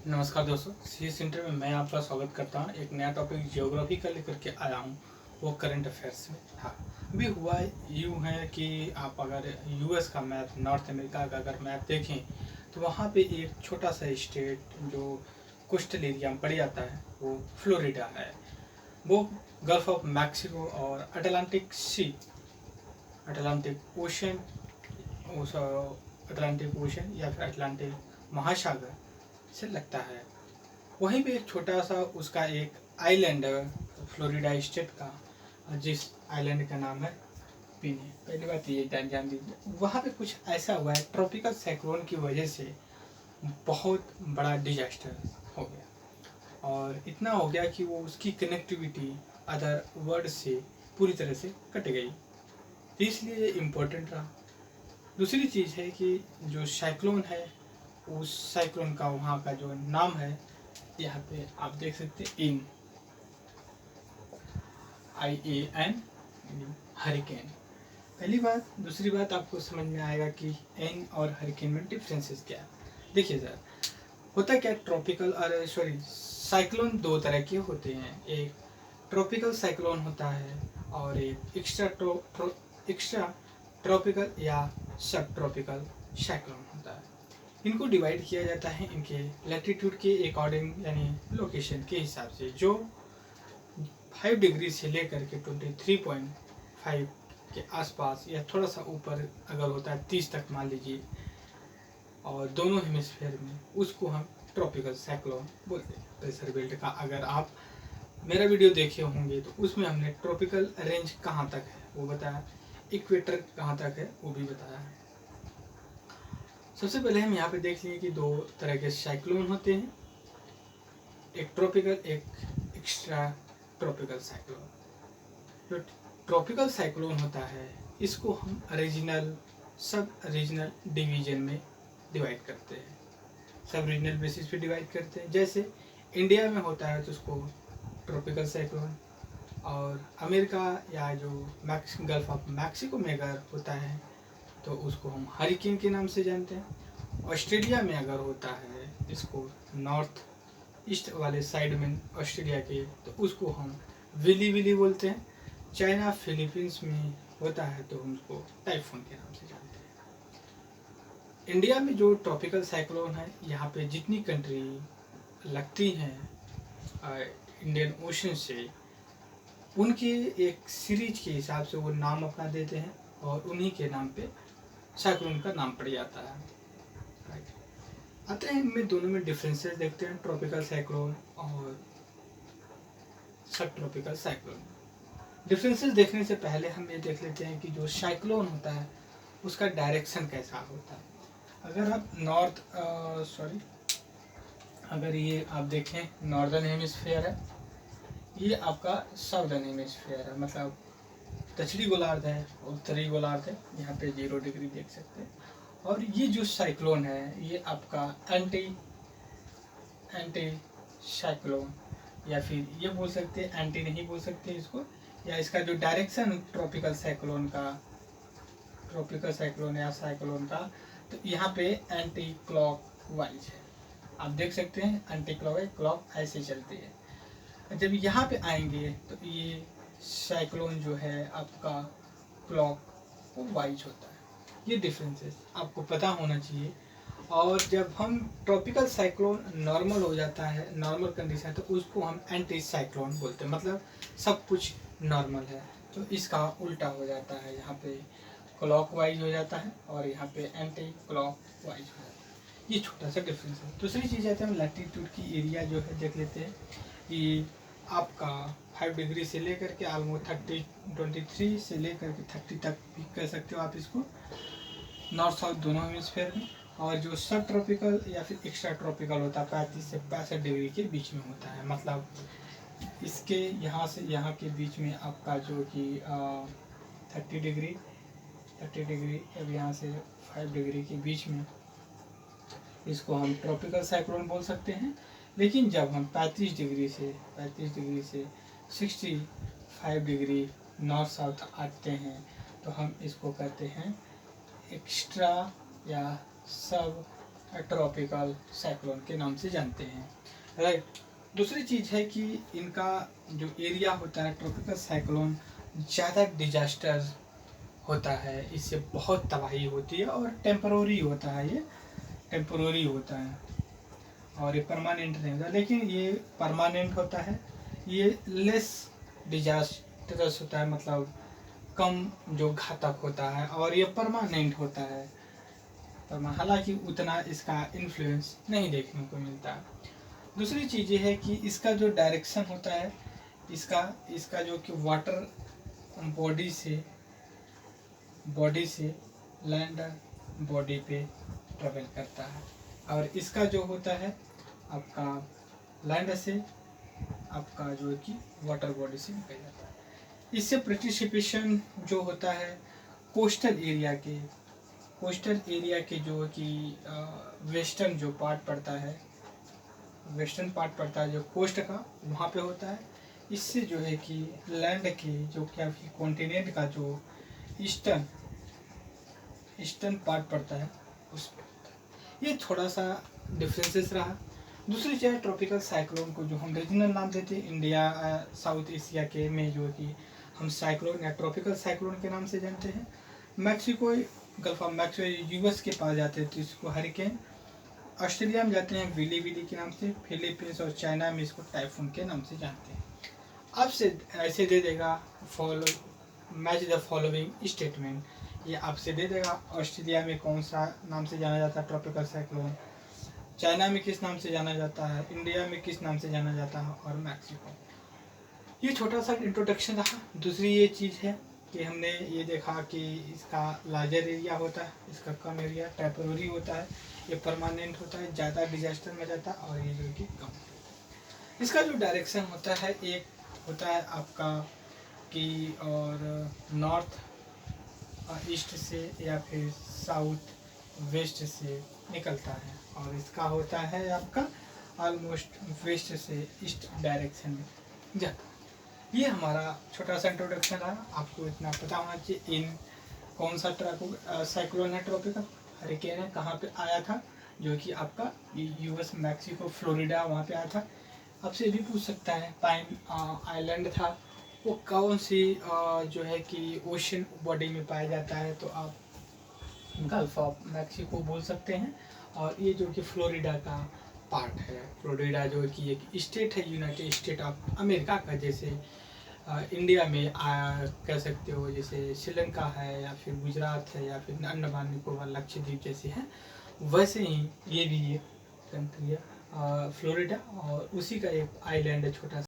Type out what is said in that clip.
नमस्कार दोस्तों, C centre में मैं आपका स्वागत करता हूं। एक नया टॉपिक ज्योग्राफी का लेकर के आया हूं, वो करंट अफेयर्स में था। अभी हुआ यूँ है कि आप अगर यूएस का मैप, नॉर्थ अमेरिका का अगर मैप देखें तो वहाँ पे एक छोटा सा स्टेट जो कोस्टल एरिया में पड़ जाता है वो फ्लोरिडा है। वो गल्फ ऑफ मैक्सिको और अटलांटिक ओशन, उस अटलांटिक ओशन या फिर अटलांटिक महासागर से लगता है। वहीं पे एक छोटा सा उसका एक आइलैंड है फ्लोरिडा स्टेट का, जिस आइलैंड का नाम है पिने। पहली बात ये जान दीजिए, वहाँ पे कुछ ऐसा हुआ है, ट्रॉपिकल साइक्लोन की वजह से बहुत बड़ा डिजास्टर हो गया। और इतना हो गया कि वो उसकी कनेक्टिविटी अदर वर्ल्ड से पूरी तरह से कट गई, इसलिए ये इम्पोर्टेंट रहा। दूसरी चीज़ है कि जो साइक्लोन है, उस साइक्लोन का वहाँ का जो नाम है, यहाँ पे आप देख सकते हैं इन IAN, हरिकेन। पहली बात। दूसरी बात, आपको समझ में आएगा कि एन और हरिकेन में डिफरेंसेस क्या है। देखिए सर, होता क्या, ट्रॉपिकल और साइक्लोन दो तरह के होते हैं। एक ट्रॉपिकल साइक्लोन होता है और एक एक्स्ट्रा ट्रॉपिकल या सब ट्रॉपिकल साइक्लोन होता है। इनको डिवाइड किया जाता है इनके लैटिट्यूड के अकॉर्डिंग, यानी लोकेशन के हिसाब से। जो 5 डिग्री से लेकर के 23.5 के आसपास या थोड़ा सा ऊपर अगर होता है 30 तक मान लीजिए, और दोनों हेमिस्फेयर में, उसको हम ट्रॉपिकल साइक्लोन बोलते हैं। प्रेशर बेल्ट का अगर आप मेरा वीडियो देखे होंगे तो उसमें हमने ट्रॉपिकल रेंज कहाँ तक है वो बताया, इक्वेटर कहाँ तक है वो भी बताया है। सबसे पहले हम यहाँ पे देख लिए कि दो तरह के साइक्लोन होते हैं, एक ट्रॉपिकल, एक एक्स्ट्रा ट्रॉपिकल साइक्लोन। जो ट्रॉपिकल साइक्लोन होता है, इसको हम रीजनल, सब रीजनल डिवीजन में डिवाइड करते हैं, सब रीजनल बेसिस पे डिवाइड करते हैं। जैसे इंडिया में होता है तो उसको ट्रॉपिकल साइक्लोन, और अमेरिका या जो गल्फ ऑफ मैक्सिको में अगर होता है तो उसको हम हरिकेन के नाम से जानते हैं। ऑस्ट्रेलिया में अगर होता है, इसको नॉर्थ ईस्ट वाले साइड में ऑस्ट्रेलिया के, तो उसको हम विली विली बोलते हैं। चाइना फिलीपींस में होता है तो हम उसको टाइफून के नाम से जानते हैं। इंडिया में जो ट्रॉपिकल साइक्लोन है, यहाँ पे जितनी कंट्री लगती हैं इंडियन ओशन से, उनके एक सीरीज के हिसाब से वो नाम अपना देते हैं और उन्हीं के नाम पे साइक्लोन का नाम पड़ जाता है। आते हैं इनमें दोनों में डिफरेंसेस देखते हैं, ट्रॉपिकल साइक्लोन और सब ट्रॉपिकल साइक्लोन। डिफरेंसेस देखने से पहले हम ये देख लेते हैं कि जो साइक्लोन होता है उसका डायरेक्शन कैसा होता है। अगर आप अगर ये आप देखें, नॉर्दर्न हेमिस्फीयर है, ये आपका साउदर्न हेमिस्फीयर है, मतलब दक्षिणी गोलार्ध है, उत्तरी गोलार्ध है। यहाँ पे 0 डिग्री देख सकते हैं। और ये जो साइक्लोन है, ये आपका एंटी साइक्लोन, या फिर ये बोल सकते हैं, एंटी नहीं बोल सकते इसको, या इसका जो डायरेक्शन ट्रॉपिकल साइक्लोन या साइक्लोन का, तो यहाँ पे एंटी क्लॉक वाइज है। आप देख सकते हैं एंटी क्लॉक ऐसे चलती है। जब यहाँ पे आएंगे तो ये साइक्लोन जो है आपका क्लॉक वाइज होता है। ये डिफरेंसेस आपको पता होना चाहिए। और जब हम ट्रॉपिकल साइक्लोन नॉर्मल हो जाता है, नॉर्मल कंडीशन, तो उसको हम एंटी साइक्लोन बोलते हैं, मतलब सब कुछ नॉर्मल है। तो इसका उल्टा हो जाता है, यहाँ पे क्लॉक वाइज हो जाता है और यहाँ पे एंटी क्लॉक वाइज हो जाता है। ये छोटा सा डिफरेंस है। दूसरी चीज़ आती है, हम लैटिट्यूड की एरिया जो है देख लेते हैं कि आपका 5 डिग्री से लेकर के ऑलमोस्ट 23 से लेकर के 30 तक भी कह सकते हो आप इसको, नॉर्थ साउथ दोनों हेमिस्फीयर में। और जो सब ट्रॉपिकल या फिर एक्स्ट्रा ट्रॉपिकल होता है 35 से 65 डिग्री के बीच में होता है, मतलब इसके यहाँ से यहाँ के बीच में आपका जो कि 30 डिग्री अब यहाँ से 5 डिग्री के बीच में, इसको हम ट्रॉपिकल साइक्लोन बोल सकते हैं। लेकिन जब हम 35 डिग्री से 65 डिग्री नॉर्थ साउथ आते हैं तो हम इसको कहते हैं एक्स्ट्रा या सब ट्रॉपिकल साइक्लोन के नाम से जानते हैं, राइट। दूसरी चीज़ है कि इनका जो एरिया होता है ट्रॉपिकल साइक्लोन ज़्यादा डिजास्टर होता है, इससे बहुत तबाही होती है और टेम्परोरी होता है, ये टेम्परोरी होता है और ये परमानेंट नहीं होता। लेकिन ये परमानेंट होता है, ये लेस डिजास्टरस होता है, मतलब कम जो घातक होता है, और ये परमानेंट होता है, हालांकि उतना इसका इन्फ्लुएंस नहीं देखने को मिलता। दूसरी चीज़ ये है कि इसका जो डायरेक्शन होता है, इसका जो कि वाटर बॉडी से लैंड बॉडी पे ट्रेवल करता है, और इसका जो होता है आपका लैंड से आपका जो है कि वाटर बॉडी से निकल जाता है। इससे प्रेसिपिटेशन जो होता है कोस्टल एरिया के जो कि वेस्टर्न जो पार्ट पड़ता है, जो कोस्ट का, वहाँ पे होता है। इससे जो है कि लैंड के जो क्या कॉन्टिनेंट का जो ईस्टर्न पार्ट पड़ता है उस पर, ये थोड़ा सा डिफरेंसेस रहा। दूसरी चीज़ ट्रॉपिकल साइक्लोन को जो हम रीजनल नाम देते हैं इंडिया साउथ एशिया के में, जो कि हम साइक्लोन या ट्रॉपिकल साइक्लोन के नाम से जानते हैं। Mexico, gulf of Mexico US के पास जाते हैं तो इसको हरिकेन, ऑस्ट्रेलिया में जाते हैं विली के नाम से, फिलीपींस और चाइना में इसको टाइफून के नाम से जानते हैं। आपसे ऐसे दे देगा मैच द फॉलोइंग स्टेटमेंट, ये आपसे दे देगा ऑस्ट्रेलिया में कौन सा नाम से जाना जाता है ट्रॉपिकल साइक्लोन, चाइना में किस नाम से जाना जाता है, इंडिया में किस नाम से जाना जाता है, और मैक्सिको। ये छोटा सा इंट्रोडक्शन रहा। दूसरी ये चीज़ है कि हमने ये देखा कि इसका लार्जर एरिया होता है, इसका कम एरिया टेम्पररी होता है, ये परमानेंट होता है, ज़्यादा डिजास्टर में जाता है, और ये जो कि कम। इसका जो डायरेक्शन होता है, एक होता है आपका कि और नॉर्थ ईस्ट से या फिर साउथ वेस्ट से निकलता है, और इसका होता है आपका ऑलमोस्ट वेस्ट से ईस्ट डायरेक्शन में जाता है। ये हमारा छोटा सा इंट्रोडक्शन रहा। आपको इतना पता होना चाहिए इन कौन सा साइक्लोन है, ट्रॉपिकल हरिकेन है, कहाँ पे आया था, जो कि आपका यूएस मैक्सिको फ्लोरिडा वहाँ पे आया था। आपसे भी पूछ सकता है पाइन आइलैंड था, वो कौन सी जो है कि ओशन बॉडी में पाया जाता है, तो आप गल्फ ऑफ मैक्सिको बोल सकते हैं। और ये जो कि फ्लोरिडा का पार्ट है, फ्लोरिडा जो कि एक स्टेट है यूनाइटेड स्टेट ऑफ अमेरिका का, जैसे इंडिया में कह सकते हो जैसे श्रीलंका है या फिर गुजरात है या फिर अंडमान निकोबार लक्षद्वीप जैसे हैं, वैसे ही ये भी एक कंट्री है फ्लोरिडा, और उसी का एक आइलैंड है छोटा सा।